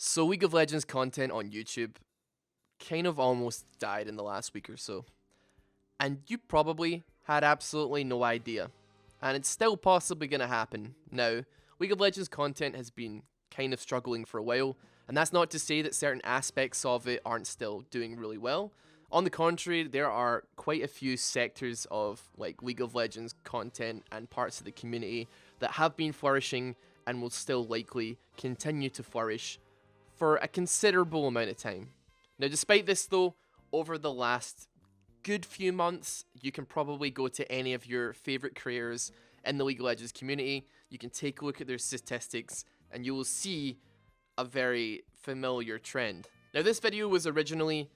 So League of Legends content on YouTube kind of almost died in the last week or so. And you probably had absolutely no idea. And it's still possibly going to happen. Now, League of Legends content has been kind of struggling for a while, and that's not to say that certain aspects of it aren't still doing really well. On the contrary, there are quite a few sectors of like League of Legends content and parts of the community that have been flourishing and will still likely continue to flourish for a considerable amount of time. Now, despite this though, over the last good few months, you can probably go to any of your favorite creators in the League of Legends community. You can take a look at their statistics and you will see a very familiar trend. Now, this video was originally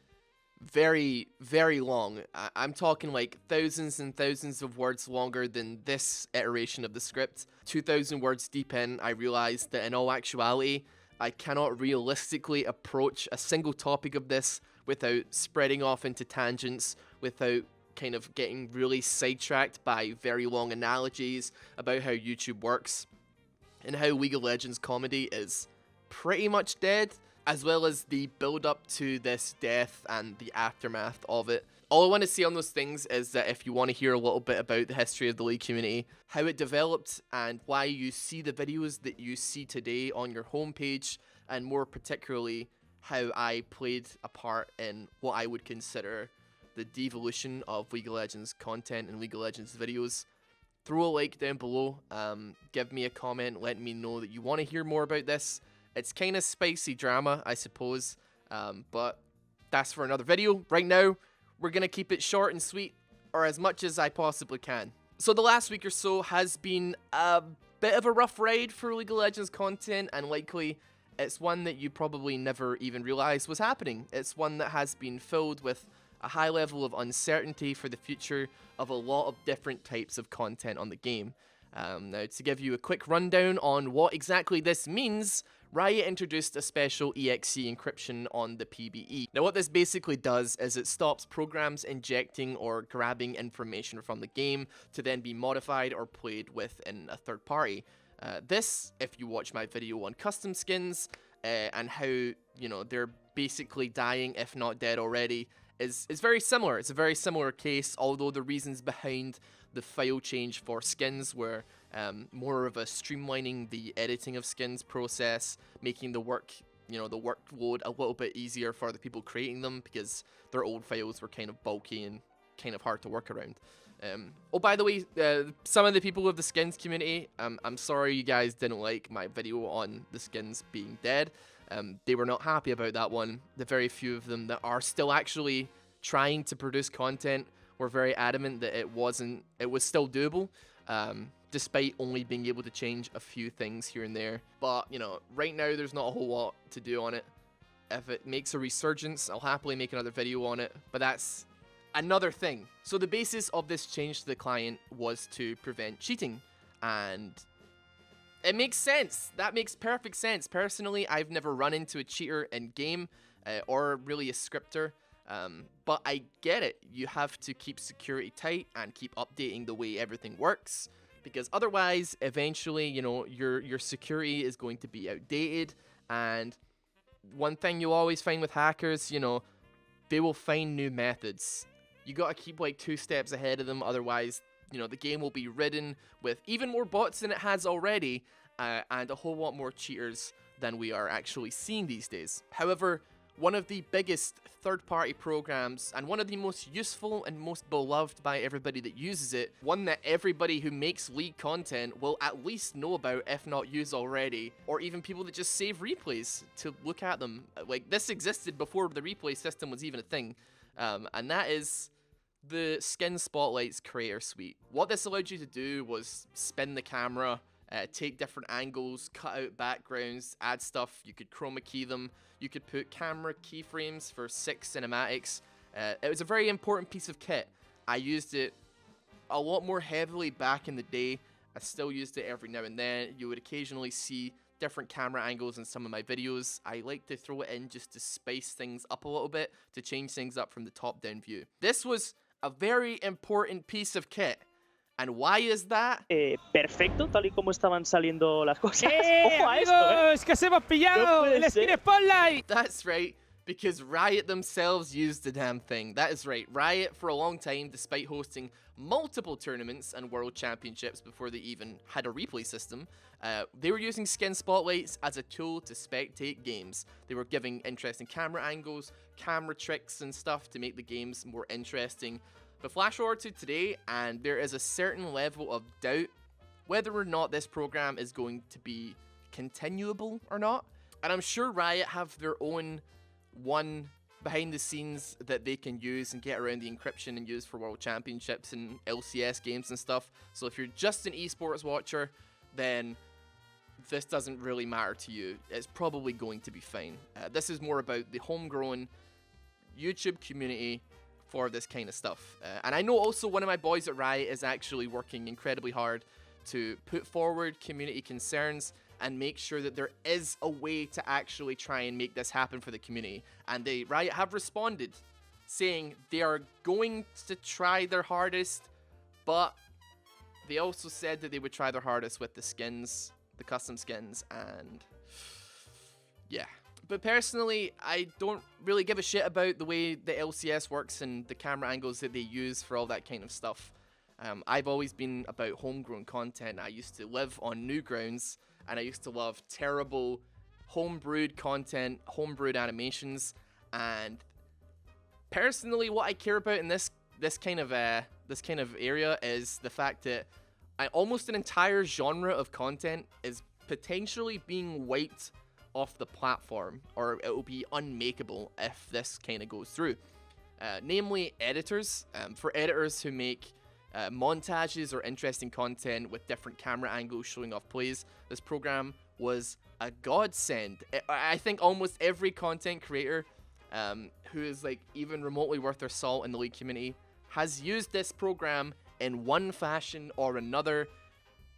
very, very long. I'm talking like thousands and thousands of words longer than this iteration of the script. 2,000 words deep in, I realized that in all actuality, I cannot realistically approach a single topic of this without spreading off into tangents, without kind of getting really sidetracked by very long analogies about how YouTube works and how League of Legends comedy is pretty much dead, as well as the build up to this death and the aftermath of it. All I want to say on those things is that if you want to hear a little bit about the history of the League community, how it developed, and why you see the videos that you see today on your homepage, and more particularly, how I played a part in what I would consider the devolution of League of Legends content and League of Legends videos, throw a like down below, give me a comment letting me know that you want to hear more about this. It's kind of spicy drama, I suppose, but that's for another video. Right now, we're going to keep it short and sweet, or as much as I possibly can. So the last week or so has been a bit of a rough ride for League of Legends content, and likely it's one that you probably never even realized was happening. It's one that has been filled with a high level of uncertainty for the future of a lot of different types of content on the game. Now, to give you a quick rundown on what exactly this means, Riot introduced a special EXE encryption on the PBE. Now, what this basically does is it stops programs injecting or grabbing information from the game to then be modified or played within a third party. This, if you watch my video on custom skins and how, you know, they're basically dying, if not dead already, is very similar. It's a very similar case, although the reasons behind the file change for skins were more of a streamlining the editing of skins process, making the work, you know, the workload a little bit easier for the people creating them, because their old files were kind of bulky and kind of hard to work around. Oh, by the way, some of the people of the skins community, I'm sorry you guys didn't like my video on the skins being dead. They were not happy about that one. The very few of them that are still actually trying to produce content were very adamant that it was still doable, despite only being able to change a few things here and there. But, you know, right now there's not a whole lot to do on it. If it makes a resurgence, I'll happily make another video on it, but that's another thing. So the basis of this change to the client was to prevent cheating, and it makes sense. That makes perfect sense. Personally, I've never run into a cheater in game, or really a scripter, but I get it. You have to keep security tight and keep updating the way everything works, because otherwise, eventually, you know, your security is going to be outdated. And one thing you'll always find with hackers, you know, they will find new methods. You gotta keep like 2 steps ahead of them, otherwise, you know, the game will be ridden with even more bots than it has already, and a whole lot more cheaters than we are actually seeing these days. However, one of the biggest third-party programs, and one of the most useful and most beloved by everybody that uses it, one that everybody who makes League content will at least know about, if not use already, or even people that just save replays to look at them. Like, this existed before the replay system was even a thing, and that is the Skin Spotlight's Creator Suite. What this allowed you to do was spin the camera, take different angles, cut out backgrounds, add stuff. You could chroma key them. You could put camera keyframes for 6 cinematics. It was a very important piece of kit. I used it a lot more heavily back in the day. I still used it every now and then. You would occasionally see different camera angles in some of my videos. I like to throw it in just to spice things up a little bit, to change things up from the top-down view. This was a very important piece of kit, And why is that? Perfecto, tal y como estaban saliendo las cosas. Ojo a esto, amigos, que se hemos pillado puede el skin ser. Spotlight. That's right, because Riot themselves used the damn thing. That is right. Riot, for a long time, despite hosting multiple tournaments and world championships before they even had a replay system, they were using skin spotlights as a tool to spectate games. They were giving interesting camera angles, camera tricks and stuff to make the games more interesting. But flash forward to today, and there is a certain level of doubt whether or not this program is going to be continuable or not. And I'm sure Riot have their own one behind the scenes that they can use and get around the encryption and use for world championships and LCS games and stuff. So if you're just an esports watcher, then this doesn't really matter to you. It's probably going to be fine. This is more about the homegrown YouTube community for this kind of stuff. And I know also one of my boys at Riot is actually working incredibly hard to put forward community concerns and make sure that there is a way to actually try and make this happen for the community. And Riot have responded, saying they are going to try their hardest, but they also said that they would try their hardest with the skins, the custom skins, and yeah. But personally, I don't really give a shit about the way the LCS works and the camera angles that they use for all that kind of stuff. I've always been about homegrown content. I used to live on Newgrounds, and I used to love terrible homebrewed content, homebrewed animations, and personally, what I care about in this kind of area is the fact that almost an entire genre of content is potentially being wiped off the platform, or it will be unmakeable if this kind of goes through. Namely, editors. For editors who make montages or interesting content with different camera angles showing off plays, this program was a godsend. I think almost every content creator who is like even remotely worth their salt in the League community has used this program in one fashion or another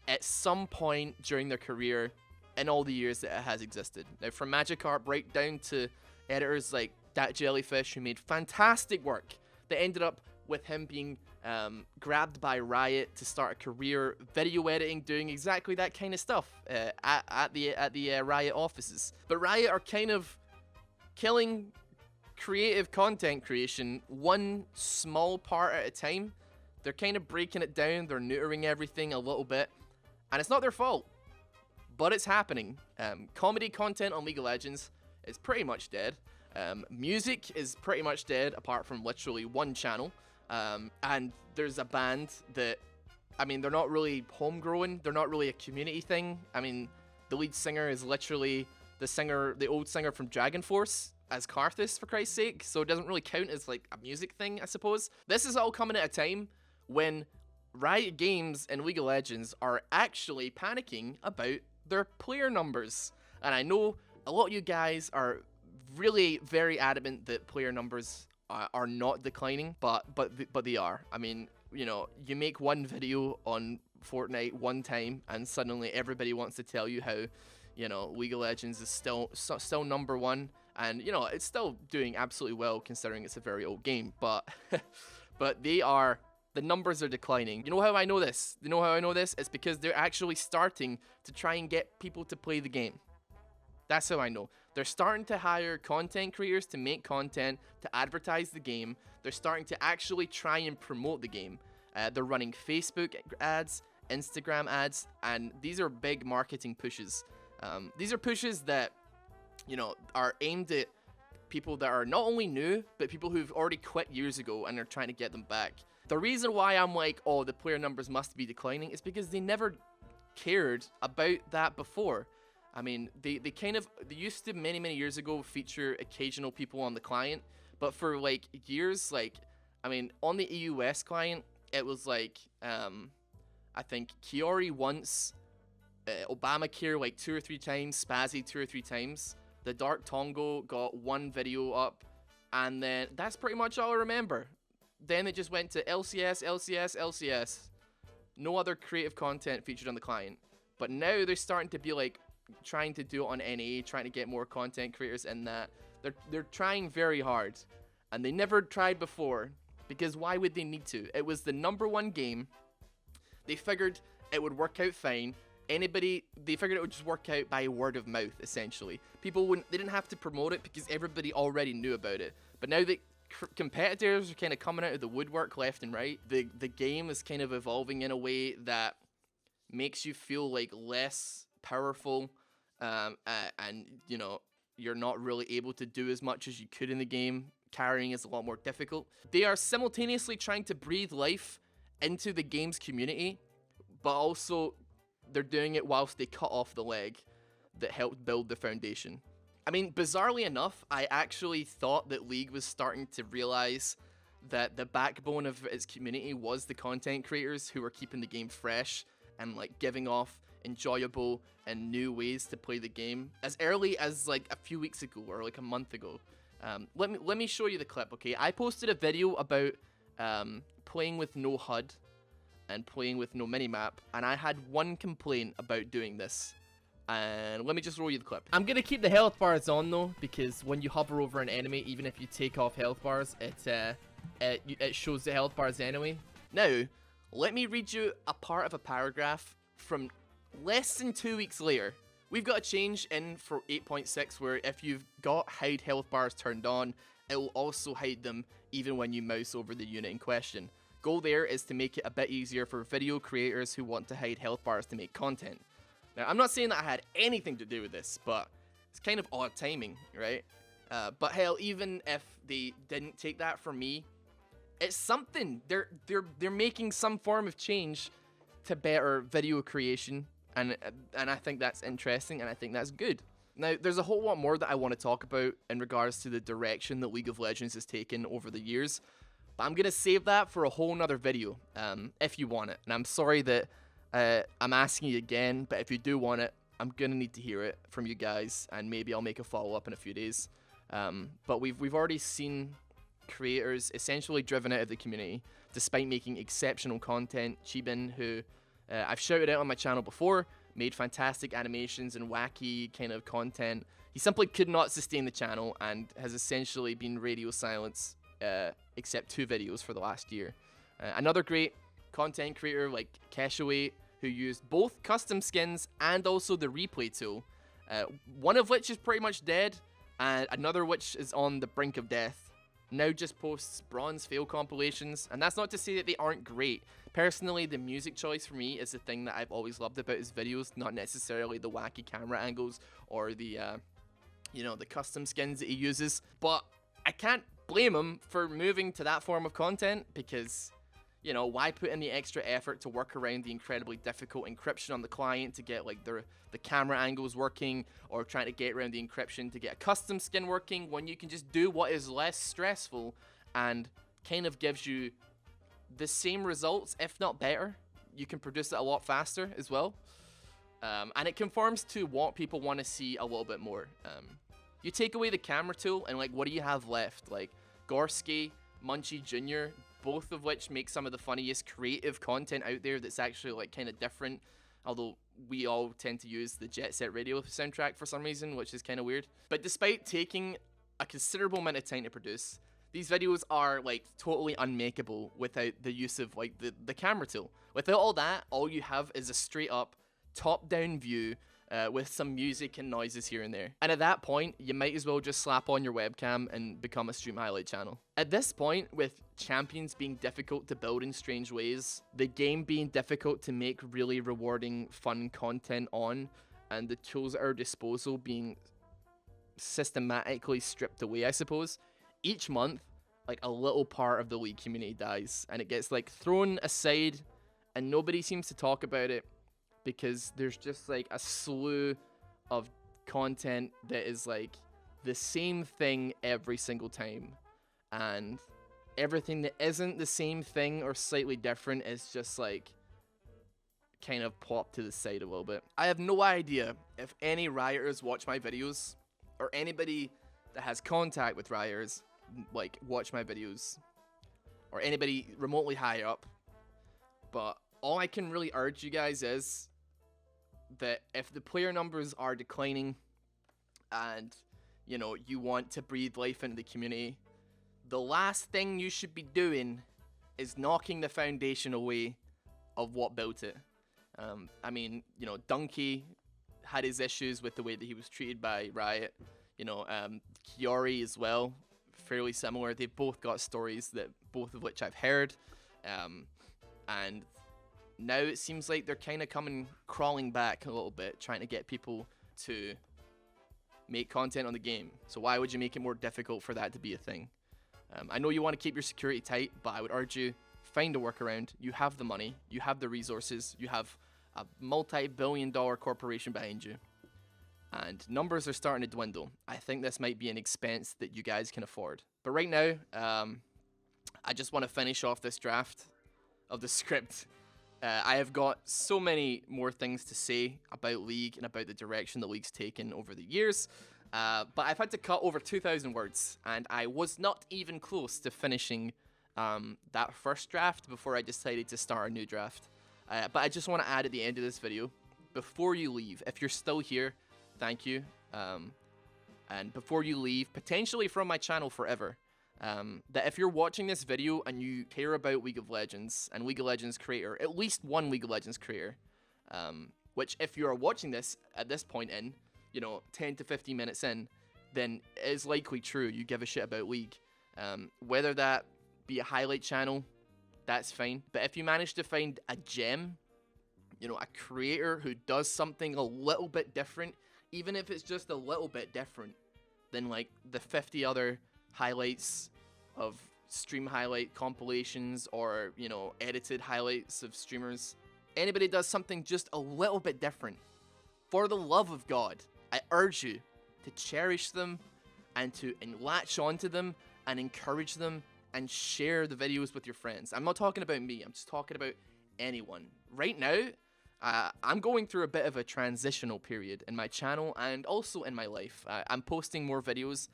at some point during their career in all the years that it has existed. Now, from Magikarp right down to editors like Dat Jellyfish, who made fantastic work that ended up with him being grabbed by Riot to start a career video editing, doing exactly that kind of stuff at the Riot offices. But Riot are kind of killing creative content creation one small part at a time. They're kind of breaking it down, they're neutering everything a little bit, and it's not their fault, but it's happening. Comedy content on League of Legends is pretty much dead. Music is pretty much dead, apart from literally one channel. And there's a band that, I mean, they're not really homegrown, they're not really a community thing. I mean, the lead singer is literally the old singer from Dragon Force as Karthus, for Christ's sake, so it doesn't really count as like a music thing, I suppose. This is all coming at a time when Riot Games and League of Legends are actually panicking about their player numbers. And I know a lot of you guys are really very adamant that player numbers are not declining, but they are. I mean, you know, you make one video on Fortnite one time and suddenly everybody wants to tell you how, you know, League of Legends is still number one, and you know, it's still doing absolutely well considering it's a very old game, but the numbers are declining. You know how I know this? You know how I know this? It's because they're actually starting to try and get people to play the game. That's how I know. They're starting to hire content creators to make content, to advertise the game. They're starting to actually try and promote the game. They're running Facebook ads, Instagram ads, and these are big marketing pushes. These are pushes that, you know, are aimed at people that are not only new, but people who've already quit years ago and are trying to get them back. The reason why I'm like, oh, the player numbers must be declining is because they never cared about that before. I mean, they used to many years ago feature occasional people on the client, but for like years, like, I mean, on the EU West client, it was like, I think Kiori once, Obamacare like 2 or 3 times, Spazzy 2 or 3 times, the Dark Tongo got one video up, and then that's pretty much all I remember. Then it just went to LCS. No other creative content featured on the client. But now they're starting to be like, trying to do it on NA, trying to get more content creators in that. They're trying very hard, and they never tried before, because why would they need to? It was the #1 game They figured it would work out fine. They figured it would just work out by word of mouth, essentially. They didn't have to promote it because everybody already knew about it. But now that competitors are kind of coming out of the woodwork left and right, the game is kind of evolving in a way that makes you feel like less powerful, and you know, you're not really able to do as much as you could in the game. Carrying is a lot more difficult. They are simultaneously trying to breathe life into the game's community, but also they're doing it whilst they cut off the leg that helped build the foundation. I mean, bizarrely enough, I actually thought that League was starting to realize that the backbone of its community was the content creators who were keeping the game fresh and like giving off enjoyable and new ways to play the game as early as like a few weeks ago or like a month ago. Let me show you the clip, okay? I posted a video about playing with no HUD and playing with no minimap, and I had one complaint about doing this. And let me just roll you the clip. I'm gonna keep the health bars on though, because when you hover over an enemy, even if you take off health bars, it shows the health bars anyway. Now, let me read you a part of a paragraph from less than 2 weeks later. We've got a change in for 8.6 where if you've got hide health bars turned on, it will also hide them even when you mouse over the unit in question. Goal there is to make it a bit easier for video creators who want to hide health bars to make content. Now, I'm not saying that I had anything to do with this, but it's kind of odd timing, right? But hell, even if they didn't take that from me, it's something. They're making some form of change to better video creation, and I think that's interesting, and I think that's good. Now, there's a whole lot more that I want to talk about in regards to the direction that League of Legends has taken over the years, but I'm gonna save that for a whole nother video, if you want it. And I'm sorry that I'm asking you again, but if you do want it, I'm gonna need to hear it from you guys, and maybe I'll make a follow-up in a few days. But we've already seen creators essentially driven out of the community, despite making exceptional content. Chibin, who I've shouted out on my channel before, made fantastic animations and wacky kind of content. He simply could not sustain the channel and has essentially been radio silence, except 2 videos for the last year. Another great content creator like Cashaway, who used both custom skins and also the replay tool, one of which is pretty much dead, and another which is on the brink of death, now just posts bronze fail compilations. And that's not to say that they aren't great. Personally, the music choice for me is the thing that I've always loved about his videos, not necessarily the wacky camera angles or the you know, the custom skins that he uses. But I can't blame him for moving to that form of content, because, you know, why put in the extra effort to work around the incredibly difficult encryption on the client to get like the camera angles working, or trying to get around the encryption to get a custom skin working, when you can just do what is less stressful and kind of gives you the same results, if not better. You can produce it a lot faster as well, and it conforms to what people want to see a little bit more. You take away the camera tool, and like, what do you have left? Like Gorski, Munchie Jr., both of which make some of the funniest creative content out there that's actually like kind of different, although we all tend to use the Jet Set Radio soundtrack for some reason, which is kind of weird. But despite taking a considerable amount of time to produce, these videos are like totally unmakeable without the use of like the camera tool. Without all that, all you have is a straight up top-down view with some music and noises here and there. And at that point, you might as well just slap on your webcam and become a stream highlight channel. At this point, with champions being difficult to build in strange ways, the game being difficult to make really rewarding, fun content on, and the tools at our disposal being systematically stripped away, I suppose, each month, like, a little part of the League community dies, and it gets like thrown aside, and nobody seems to talk about it, because there's just like a slew of content that is like the same thing every single time, and everything that isn't the same thing or slightly different is just like kind of plopped to the side a little bit. I have no idea if any rioters watch my videos, or anybody that has contact with rioters like watch my videos, or anybody remotely high up, but all I can really urge you guys is that if the player numbers are declining and, you know, you want to breathe life into the community, the last thing you should be doing is knocking the foundation away of what built it. I mean, you know, Donkey had his issues with the way that he was treated by Riot. You know, Kiori as well, fairly similar. They've both got stories that both of which I've heard, and now it seems like they're kind of crawling back a little bit, trying to get people to make content on the game. So why would you make it more difficult for that to be a thing? I know you want to keep your security tight, but I would urge you, find a workaround. You have the money, you have the resources, you have a multi-billion-dollar corporation behind you, and numbers are starting to dwindle. I think this might be an expense that you guys can afford. But right now, I just want to finish off this draft of the script. I have got so many more things to say about League and about the direction the League's taken over the years, but I've had to cut over 2,000 words, and I was not even close to finishing that first draft before I decided to start a new draft. But I just want to add at the end of this video, before you leave, if you're still here, thank you, and before you leave, potentially from my channel forever, that if you're watching this video and you care about League of Legends and League of Legends creator, at least one League of Legends creator, which if you are watching this at this point in, you know, 10 to 15 minutes in, then it is likely true you give a shit about League. Whether that be a highlight channel, that's fine. But if you manage to find a gem, you know, a creator who does something a little bit different, even if it's just a little bit different than like the 50 other highlights of stream highlight compilations, or, you know, edited highlights of streamers. Anybody does something just a little bit different, for the love of God, I urge you to cherish them and to latch onto them and encourage them and share the videos with your friends. I'm not talking about me, I'm just talking about anyone. Right now, I'm going through a bit of a transitional period in my channel and also in my life. I'm posting more videos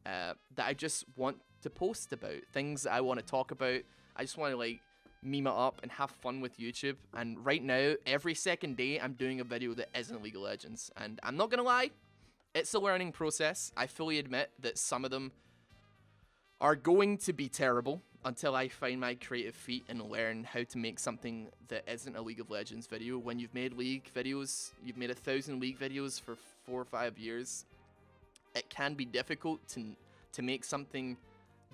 that I just want to post about, things that I want to talk about. I just want to like meme it up and have fun with YouTube. And right now, every second day, I'm doing a video that isn't League of Legends. And I'm not gonna lie, it's a learning process. I fully admit that some of them are going to be terrible until I find my creative feet and learn how to make something that isn't a League of Legends video. When you've made League videos, you've made 1,000 League videos for 4 or 5 years, it can be difficult to make something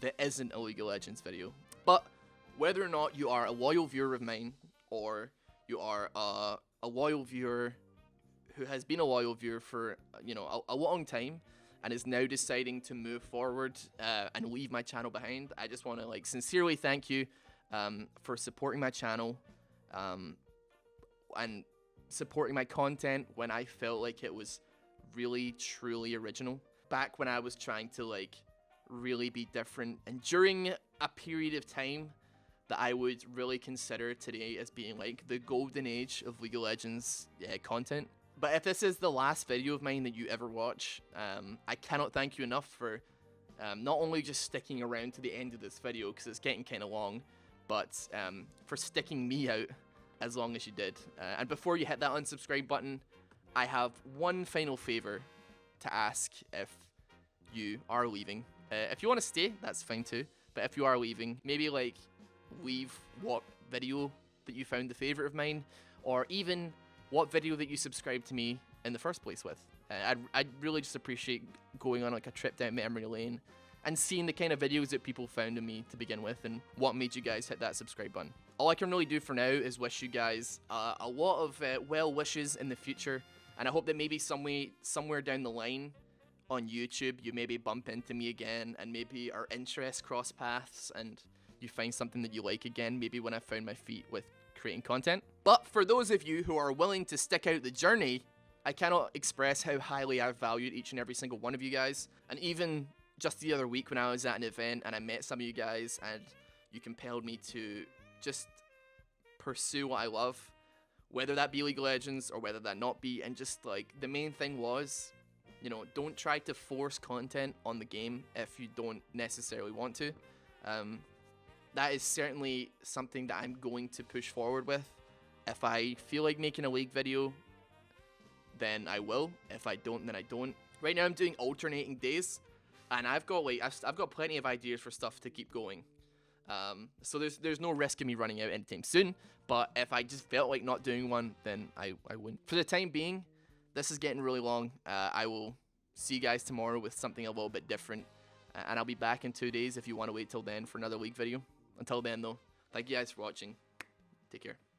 that isn't a League of Legends video. But whether or not you are a loyal viewer of mine, or you are a loyal viewer who has been a loyal viewer for, you know, a long time and is now deciding to move forward and leave my channel behind, I just want to like sincerely thank you for supporting my channel and supporting my content when I felt like it was really truly original, back when I was trying to like really be different, and during a period of time that I would really consider today as being like the golden age of League of Legends content. But if this is the last video of mine that you ever watch, I cannot thank you enough for not only just sticking around to the end of this video, because it's getting kind of long, but for sticking me out as long as you did. And before you hit that unsubscribe button, I have one final favor to ask if you are leaving. If you want to stay, that's fine too. But if you are leaving, maybe like leave what video that you found the favorite of mine, or even what video that you subscribed to me in the first place with. I'd really just appreciate going on like a trip down memory lane and seeing the kind of videos that people found in me to begin with, and what made you guys hit that subscribe button. All I can really do for now is wish you guys a lot of well wishes in the future, and I hope that maybe somewhere down the line on YouTube you maybe bump into me again, and maybe our interests cross paths and you find something that you like again, maybe when I found my feet with creating content. But for those of you who are willing to stick out the journey, I cannot express how highly I've valued each and every single one of you guys. And even just the other week when I was at an event and I met some of you guys and you compelled me to just pursue what I love, whether that be League of Legends or whether that not be, and just like the main thing was, you know, don't try to force content on the game if you don't necessarily want to. That is certainly something that I'm going to push forward with. If I feel like making a League video, then I will. If I don't, then I don't. Right now I'm doing alternating days, and I've got plenty of ideas for stuff to keep going. So there's no risk of me running out anytime soon. But if I just felt like not doing one, then I wouldn't. For the time being, this is getting really long. I will see you guys tomorrow with something a little bit different. And I'll be back in 2 days if you want to wait till then for another league video. Until then, though, thank you guys for watching. Take care.